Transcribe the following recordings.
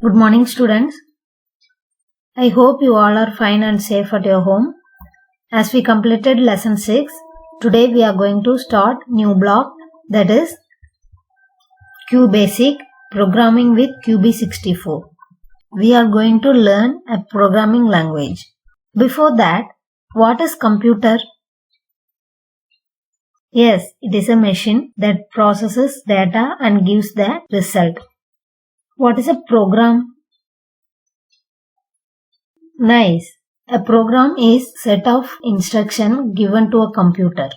Good morning, students. I hope you all are fine and safe at your home. As we completed lesson 6, today we are going to start new block, that is QBASIC programming with QB64. We are going to learn a programming language. Before that, what is computer? Yes, it is a machine that processes data and gives the result. What is a program? Nice. A program is set of instructions given to a computer.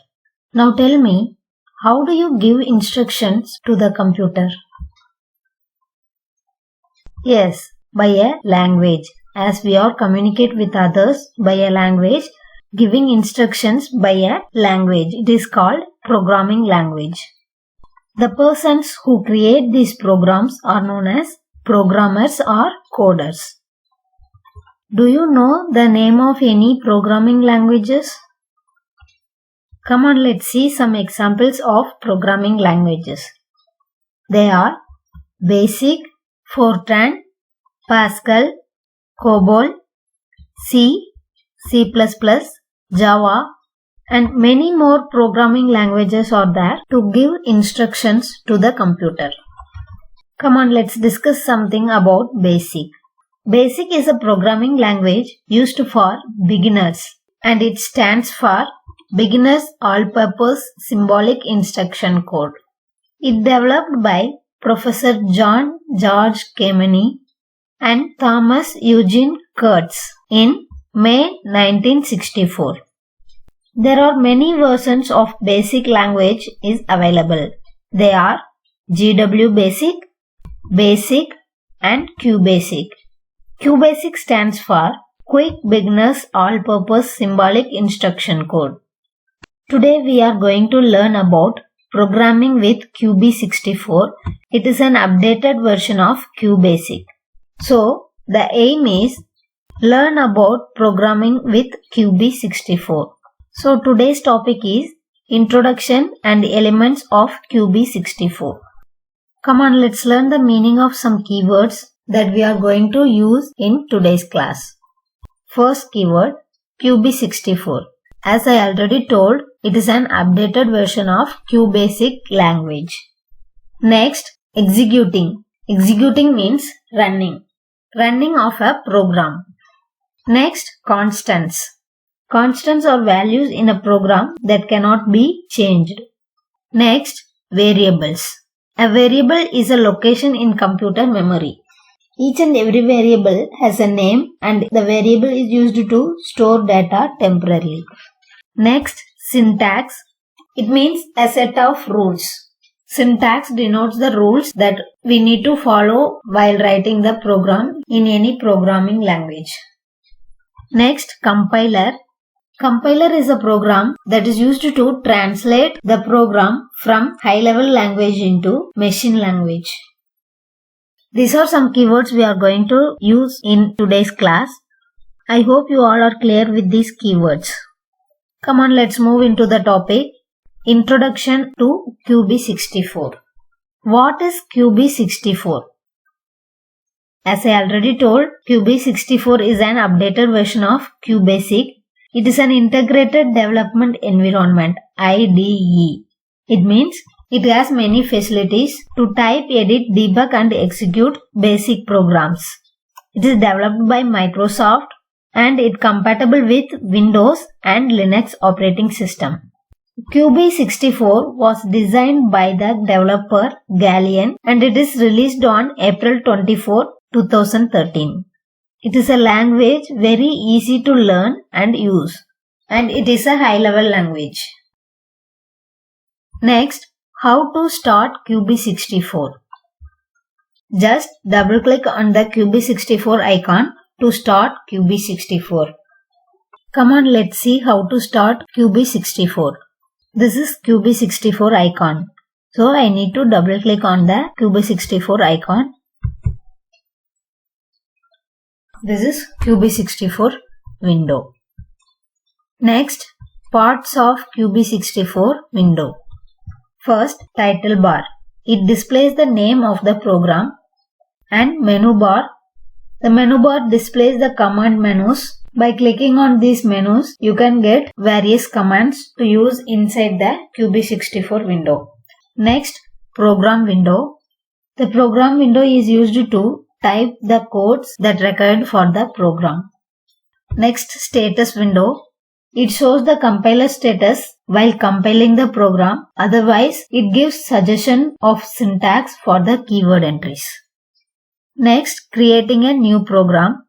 Now tell me, how do you give instructions to the computer? Yes, by a language. As we all communicate with others by a language, giving instructions by a language. It is called programming language. The persons who create these programs are known as programmers or coders. Do you know the name of any programming languages? Come on, let's see some examples of programming languages. They are BASIC, Fortran, Pascal, COBOL, C, C++, Java, and many more programming languages are there to give instructions to the computer. Come on, let's discuss something about BASIC. BASIC is a programming language used for beginners and it stands for Beginners All-Purpose Symbolic Instruction Code. It developed by Professor John George Kemeny and Thomas Eugene Kurtz in May 1964. There are many versions of BASIC language is available. They are GWBASIC, BASIC and QBASIC. QBASIC stands for Quick Beginners All-Purpose Symbolic Instruction Code. Today we are going to learn about programming with QB64. It is an updated version of QBASIC. So the aim is learn about programming with QB64. So today's topic is Introduction and Elements of QB64. Come on, let's learn the meaning of some keywords that we are going to use in today's class. First keyword, QB64. As I already told, it is an updated version of QBASIC language. Next, executing. Executing means running. Running of a program. Next, constants. Constants are values in a program that cannot be changed. Next, variables. A variable is a location in computer memory. Each and every variable has a name and the variable is used to store data temporarily. Next, syntax. It means a set of rules. Syntax denotes the rules that we need to follow while writing the program in any programming language. Next, compiler. Compiler is a program that is used to translate the program from high-level language into machine language. These are some keywords we are going to use in today's class. I hope you all are clear with these keywords. Come on, let's move into the topic. Introduction to QB64. What is QB64? As I already told, QB64 is an updated version of QBASIC. It is an integrated development environment, IDE. It means it has many facilities to type, edit, debug and execute basic programs. It is developed by Microsoft and it is compatible with Windows and Linux operating system. QB64 was designed by the developer Gallian and it is released on April 24, 2013. It is a language very easy to learn and use, and it is a high-level language. Next, how to start QB64. Just double-click on the QB64 icon to start QB64. Come on, let's see how to start QB64. This is QB64 icon. So I need to double-click on the QB64 icon. This is QB64 window. Next, parts of QB64 window. First, title bar. It displays the name of the program and menu bar. The menu bar displays the command menus. By clicking on these menus, you can get various commands to use inside the QB64 window. Next, program window. The program window is used to type the codes that required for the program. Next, status window. It shows the compiler status while compiling the program. Otherwise, it gives suggestion of syntax for the keyword entries. Next, creating a new program.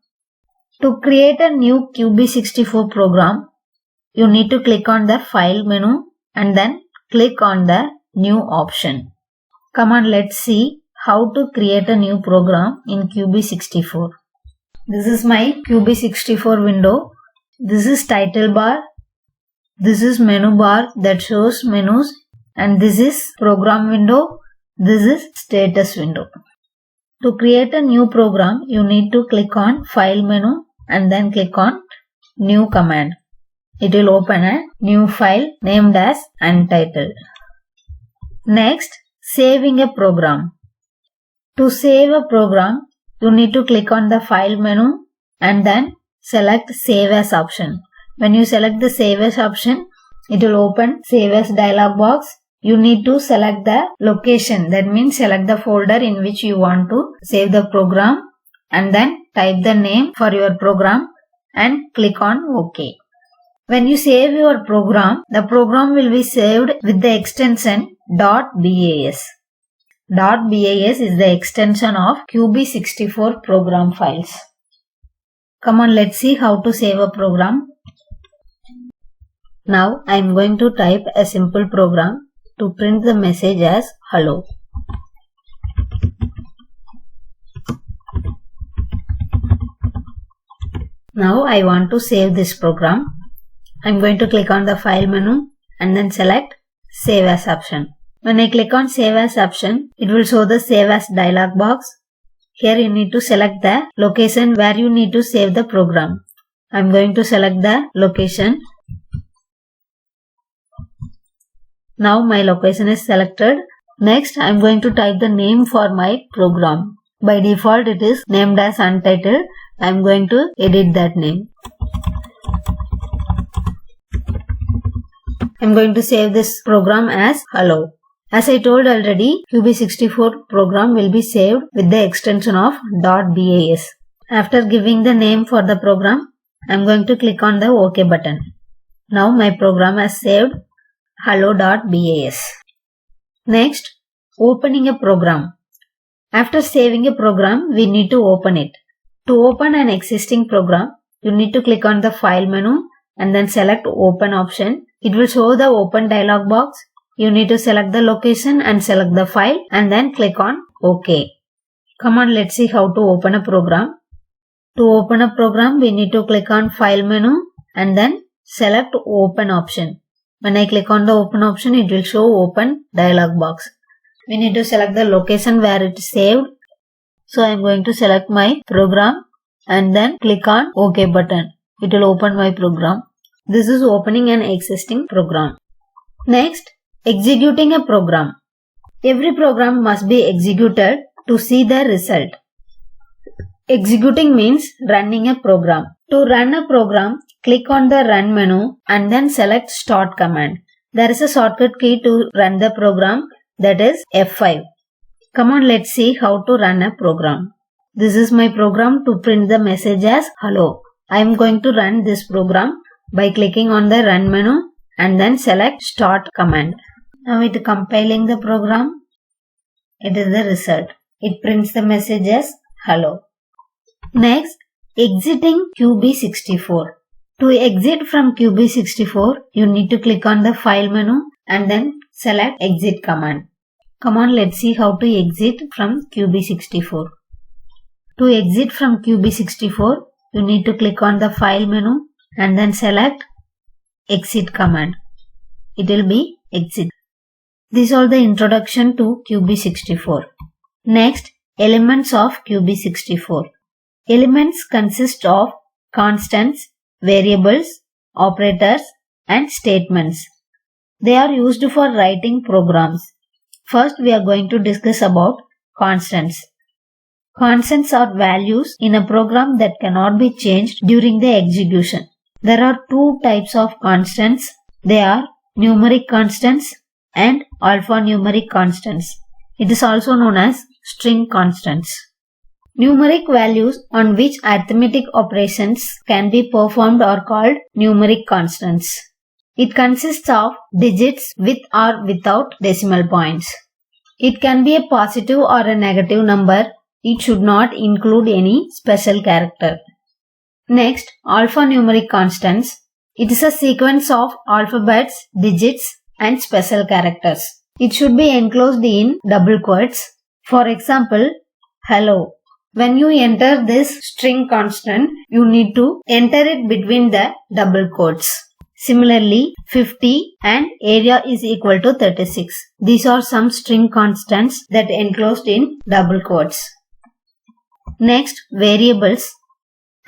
To create a new QB64 program, you need to click on the File menu and then click on the New option. Come on, let's see how to create a new program in QB64. This is my QB64 window. This is title bar. This is menu bar that shows menus, and this is program window. This is status window. To create a new program, you need to click on File menu and then click on New command. It will open a new file named as Untitled. Next, saving a program. To save a program, you need to click on the File menu and then select Save As option. When you select the Save As option, it will open Save As dialog box. You need to select the location, that means select the folder in which you want to save the program and then type the name for your program and click on OK. When you save your program, the program will be saved with the extension .bas. .bas is the extension of QB64 program files. Come on, let's see how to save a program. Now I am going to type a simple program to print the message as hello. Now I want to save this program. I am going to click on the File menu and then select Save As option. When I click on Save As option, it will show the Save As dialog box. Here you need to select the location where you need to save the program. I am going to select the location. Now my location is selected. Next, I am going to type the name for my program. By default, it is named as Untitled. I am going to edit that name. I am going to save this program as hello. As I told already, QB64 program will be saved with the extension of .bas. After giving the name for the program, I am going to click on the OK button. Now my program has saved hello.bas. Next, opening a program. After saving a program, we need to open it. To open an existing program, you need to click on the File menu and then select Open option. It will show the Open dialog box. You need to select the location and select the file and then click on OK. Come on, let's see how to open a program. To open a program, we need to click on File menu and then select Open option. When I click on the Open option, it will show Open dialog box. We need to select the location where it is saved. So I am going to select my program and then click on OK button. It will open my program. This is opening an existing program. Next, executing a program. Every program must be executed to see the result. Executing means running a program. To run a program, click on the Run menu and then select Start command. There is a shortcut key to run the program, that is F5. Come on, let's see how to run a program. This is my program to print the message as hello. I am going to run this program by clicking on the Run menu and then select Start command. Now with compiling the program, it is the result. It prints the message as hello. Next, exiting QB64. To exit from QB64, you need to click on the File menu and then select Exit command. Come on, let's see how to exit from QB64. To exit from QB64, you need to click on the File menu and then select Exit command. It will be Exit. This is all the introduction to QB64. Next, elements of QB64. Elements consist of constants, variables, operators, and statements. They are used for writing programs. First, we are going to discuss about constants. Constants are values in a program that cannot be changed during the execution. There are two types of constants. They are numeric constants and alphanumeric constants. It is also known as string constants. Numeric values on which arithmetic operations can be performed are called numeric constants. It consists of digits with or without decimal points. It can be a positive or a negative number. It should not include any special character. Next, alphanumeric constants. It is a sequence of alphabets, digits, and special characters. It should be enclosed in double quotes. For example, hello. When you enter this string constant, you need to enter it between the double quotes. Similarly, 50 and area is equal to 36. These are some string constants that enclosed in double quotes. Next, variables.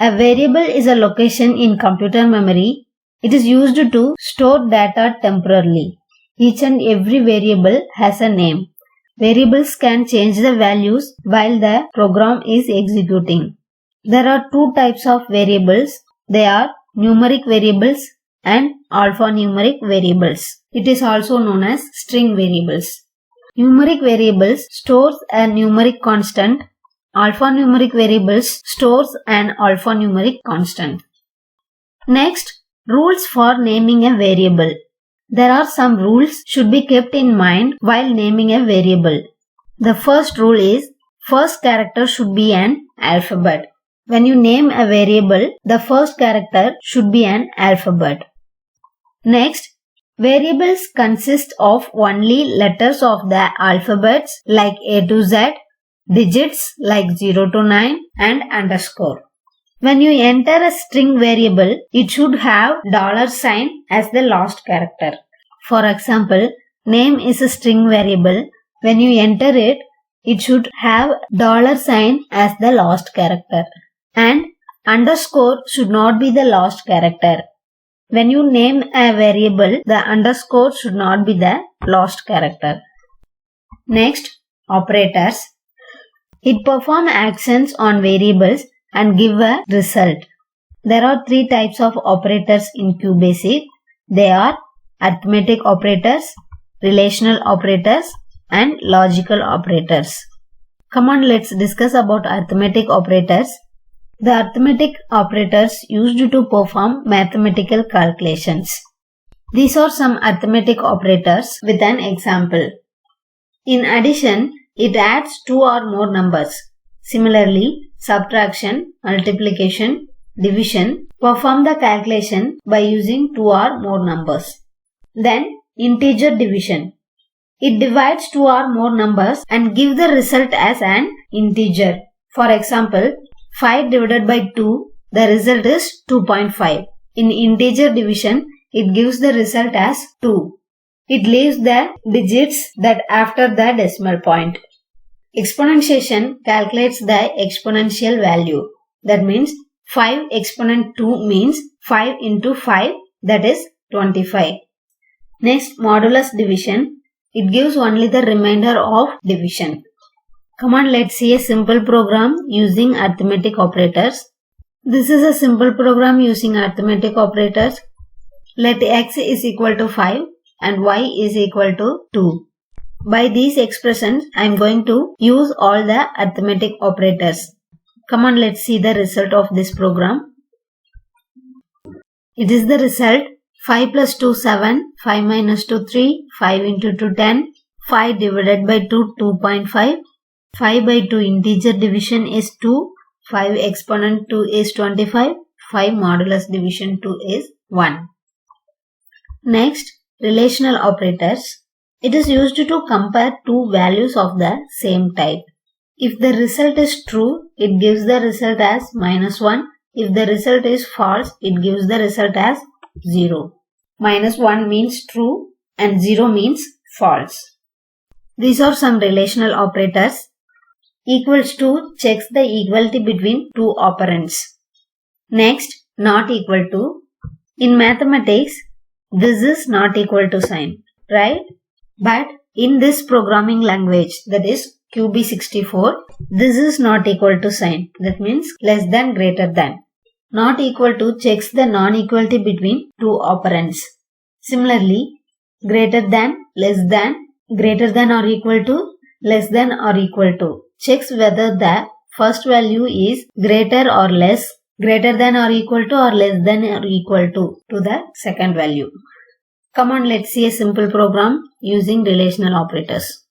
A variable is a location in computer memory. It is used to store data temporarily. Each and every variable has a name. Variables can change the values while the program is executing. There are two types of variables. They are numeric variables and alphanumeric variables. It is also known as string variables. Numeric variables stores a numeric constant. Alphanumeric variables stores an alphanumeric constant. Next, rules for naming a variable. There are some rules should be kept in mind while naming a variable. The first rule is first character should be an alphabet. When you name a variable, the first character should be an alphabet. Next, variables consist of only letters of the alphabets like A to Z, digits like 0 to 9 and underscore. When you enter a string variable, it should have $sign as the last character. For example, name is a string variable. When you enter it, it should have $sign as the last character. And underscore should not be the last character. When you name a variable, the underscore should not be the last character. Next, operators. It performs actions on variables and give a result. There are three types of operators in QBASIC. They are arithmetic operators, relational operators, and logical operators. Come on, let's discuss about arithmetic operators. The arithmetic operators used to perform mathematical calculations. These are some arithmetic operators with an example. In addition, it adds two or more numbers. Similarly, subtraction, multiplication, division perform the calculation by using two or more numbers. Then, integer division. It divides two or more numbers and gives the result as an integer. For example, 5 divided by 2, the result is 2.5. In integer division, it gives the result as 2. It leaves the digits that after the decimal point. Exponentiation calculates the exponential value. That means 5 exponent 2 means 5 into 5, that is 25. Next, modulus division. It gives only the remainder of division. Come on, let's see a simple program using arithmetic operators. This is a simple program using arithmetic operators. Let x is equal to 5 and y is equal to 2. By these expressions, I am going to use all the arithmetic operators. Come on, let's see the result of this program. It is the result 5 plus 2 7, 5 minus 2 3, 5 into 2 10, 5 divided by 2 2.5, 5 by 2 integer division is 2, 5 exponent 2 is 25, 5 modulus division 2 is 1. Next, relational operators. It is used to compare two values of the same type. If the result is true, it gives the result as -1. If the result is false, it gives the result as 0. -1 means true and 0 means false. These are some relational operators. Equals to checks the equality between two operands. Next, not equal to. In mathematics, this is not equal to sign, right? But in this programming language, that is QB64. This is not equal to sign. That means less than, greater than. Not equal to checks the non-equality between two operands. Similarly, greater than, less than, greater than or equal to, less than or equal to checks whether the first value is greater or less, greater than or equal to, or less than or equal to the second value. Come on, let's see a simple program using relational operators.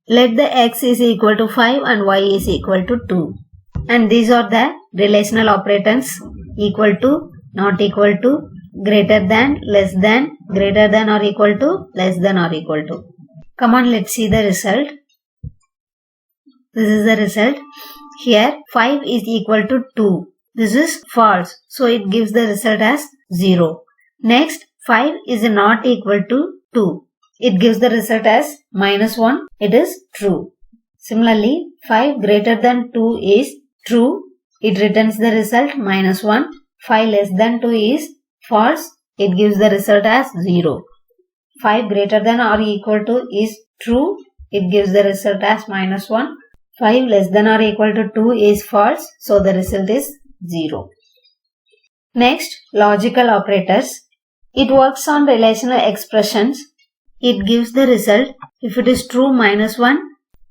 Let the x is equal to 5 and y is equal to 2. And these are the relational operators: equal to, not equal to, greater than, less than, greater than or equal to, less than or equal to. Come on, let's see the result. This is the result. Here 5 is equal to 2. This is false, so it gives the result as 0. Next, 5 is not equal to 2. It gives the result as -1. It is true. Similarly, 5 greater than 2 is true. It returns the result -1. 5 less than 2 is false. It gives the result as 0. 5 greater than or equal to is true. It gives the result as -1. 5 less than or equal to 2 is false. So the result is 0. Next, logical operators. It works on relational expressions. It gives the result. If it is true, -1.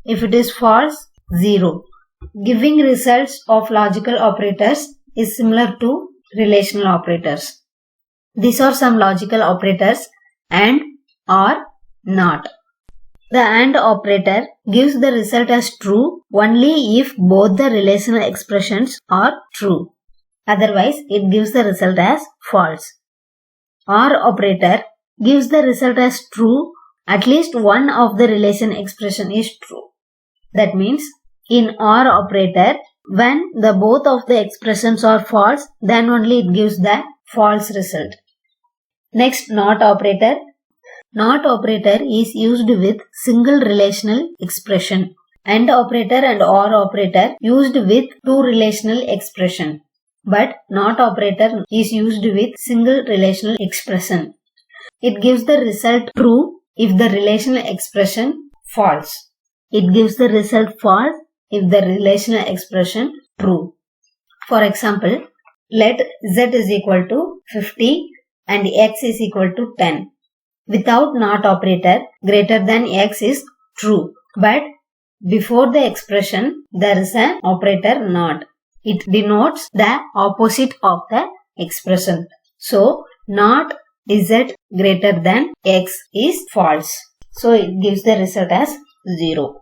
If it is false, 0. Giving results of logical operators is similar to relational operators. These are some logical operators: and, or, not. The AND operator gives the result as true only if both the relational expressions are true. Otherwise, it gives the result as false. OR operator gives the result as true at least one of the relation expression is true. That means in OR operator, when the both of the expressions are false, then only it gives the false result. Next, NOT operator. NOT operator is used with single relational expression. AND operator and OR operator used with two relational expression. But NOT operator is used with single relational expression. It gives the result true if the relational expression false. It gives the result false if the relational expression true. For example, let z is equal to 50 and x is equal to 10. Without NOT operator, greater than x is true. But before the expression, there is an operator NOT. It denotes the opposite of the expression. So, NOT z greater than x is false. So, it gives the result as 0.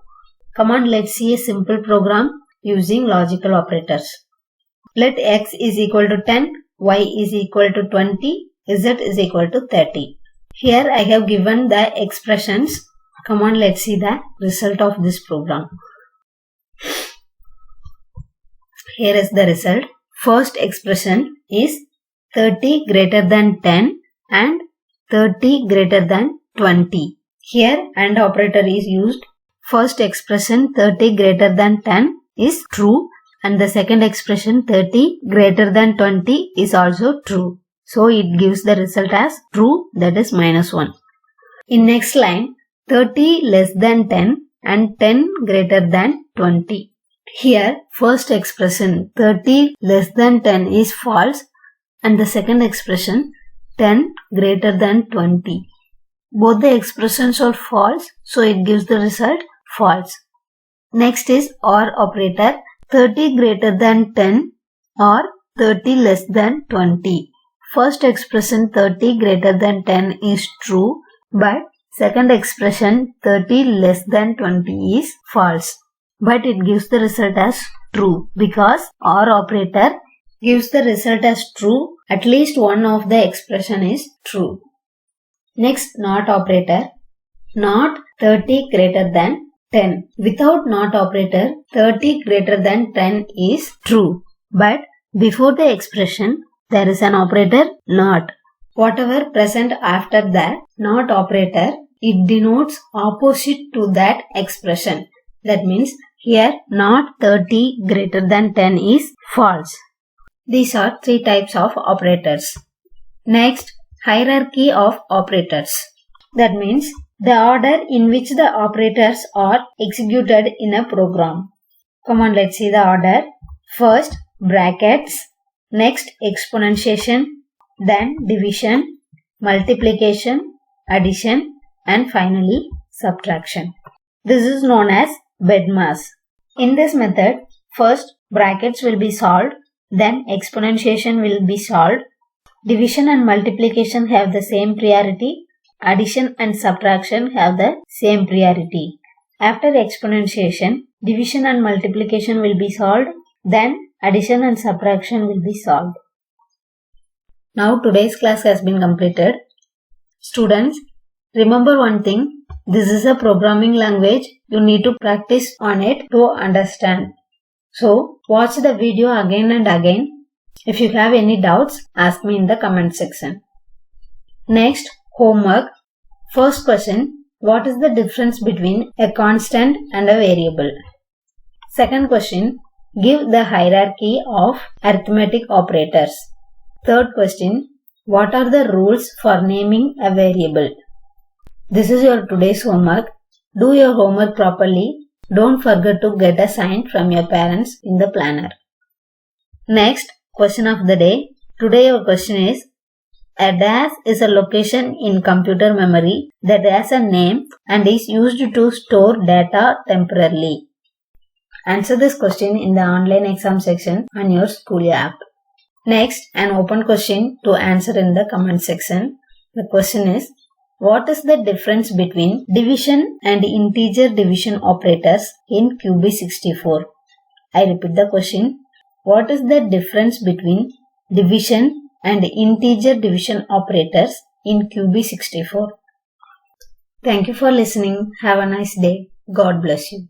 Come on, let's see a simple program using logical operators. Let x is equal to 10, y is equal to 20, z is equal to 30. Here I have given the expressions. Come on, let's see the result of this program. Here is the result. First expression is 30 greater than 10 and 30 greater than 20. Here AND operator is used. First expression 30 greater than 10 is true and the second expression 30 greater than 20 is also true. So it gives the result as true, that is -1. In next line, 30 less than 10 and 10 greater than 20. Here first expression 30 less than 10 is false and the second expression 10 greater than 20. Both the expressions are false, so it gives the result false. Next is OR operator, 30 greater than 10 or 30 less than 20. First expression 30 greater than 10 is true, but second expression 30 less than 20 is false. But it gives the result as true because OR operator gives the result as true. At least one of the expression is true. Next, NOT operator. NOT 30 greater than 10. Without NOT operator, 30 greater than 10 is true. But before the expression, there is an operator NOT. Whatever present after the NOT operator, it denotes opposite to that expression. That means here NOT 30 greater than 10 is false. These are three types of operators. Next, hierarchy of operators. That means The order in which the operators are executed in a program. Come on, let's see the order. First, brackets, next exponentiation, then division, multiplication, addition, and finally subtraction. This is known as BEDMAS. In this method, first brackets will be solved, then exponentiation will be solved, division and multiplication have the same priority, addition and subtraction have the same priority. After exponentiation, division and multiplication will be solved, then addition and subtraction will be solved. Now today's class has been completed. Students, remember one thing, this is a programming language. You need to practice on it to understand. So, watch the video again and again. If you have any doubts, ask me in the comment section. Next, homework. First question, what is the difference between a constant and a variable? Second question, give the hierarchy of arithmetic operators. Third question, what are the rules for naming a variable? This is your today's homework. Do your homework properly. Don't forget to get a sign from your parents in the planner. Next, question of the day. Today your question is, a dash is a location in computer memory that has a name and is used to store data temporarily. Answer this question in the online exam section on your school app. Next, an open question to answer in the comment section. The question is, what is the difference between division and integer division operators in QB64? I repeat the question. What is the difference between division and integer division operators in QB64? Thank you for listening. Have a nice day. God bless you.